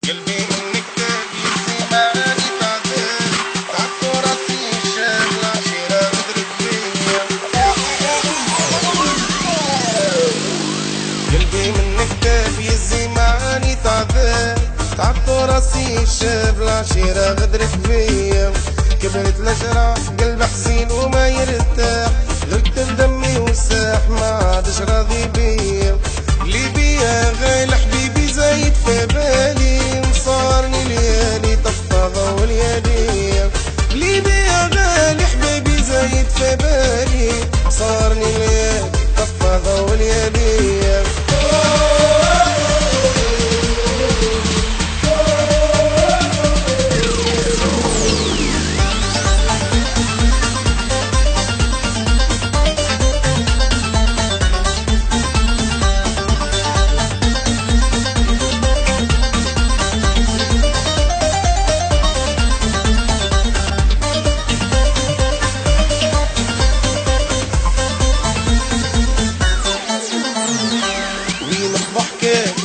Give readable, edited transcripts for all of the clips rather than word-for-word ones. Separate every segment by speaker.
Speaker 1: قلبي منك تبي زماني تعذب تعبت وراسي شاب العشيرة غدرت بيا. قلبي منك تبي زماني تعذب تعبت وراسي شاب العشيرة غدرت بيا. كبرت الأجراح قلب حزين وما يرتاح غرقت بدمي وساح ما عادش راضي بيا. اللي بيا غايل حبيبي زايد في بالي مصارني ليالي طفى ضو ليالي. اللي بيا غالي حبيبي زايد في بالي صارني ليالي طفى ضو ليالي.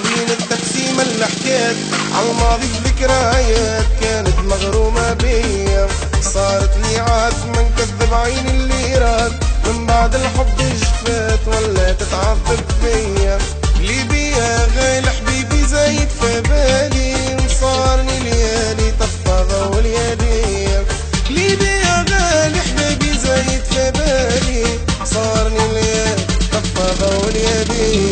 Speaker 1: وين التبسيمة اللي حكيت عالماضي ذكريات كانت مغرومة بيا. صارت لي عاد ما نكذب عيني اللي راد من بعد الحب جفات ولا تتعذب فيا. اللي بيا غايل حبيبي زايد في بالي مصارني ليالي طفى ضو ليالي. اللي بيا غالي حبيبي زايد في بالي صارني ليالي طفى ضو ليالي.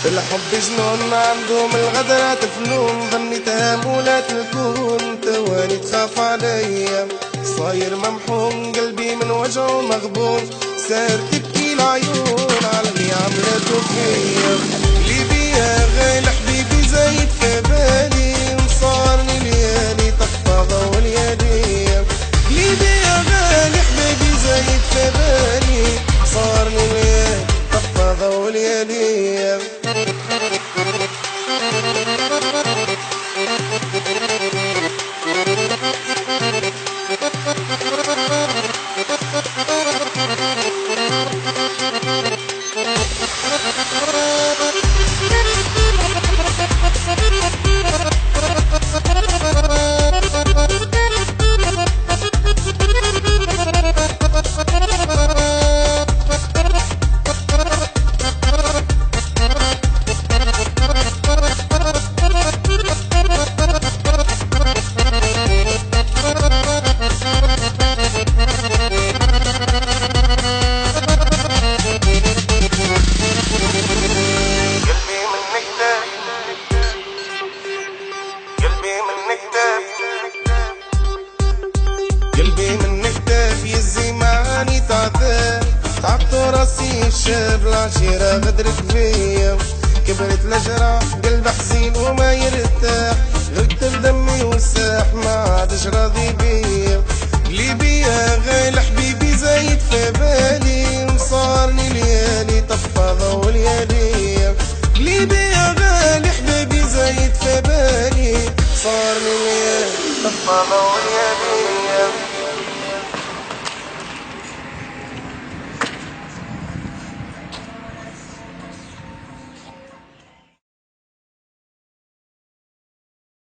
Speaker 1: الحب جنون عندهم الغدرات فنون ظنيتها مولات الكون تواني تخاف عليا. صاير ممحون قلبي من وجعه مغبون سار تبكي العيون على اللي عملته فيا. اللي بيا غايل حبيبي زايد في بالي مصارني ليالي طفى ضو ليالي. اللي بيا غالي حبيبي زايد في بالي صارني ليالي طفى ضو ليالي. قلبي منك دافي الزماني تعذب تعبت وراسي الشاب العشيرة غدرت فيا. كبرت الأجراح قلب حزين وما يرتاح غرقت بدمي وساح ما عادش راضي بيا. اللي بيا غايل حبيبي زايد في بالي مصارني ليالي طفى ضو ليالي. اللي بيا غالي حبيبي زايد في بالي صارني ليالي طفى ضو ليالي.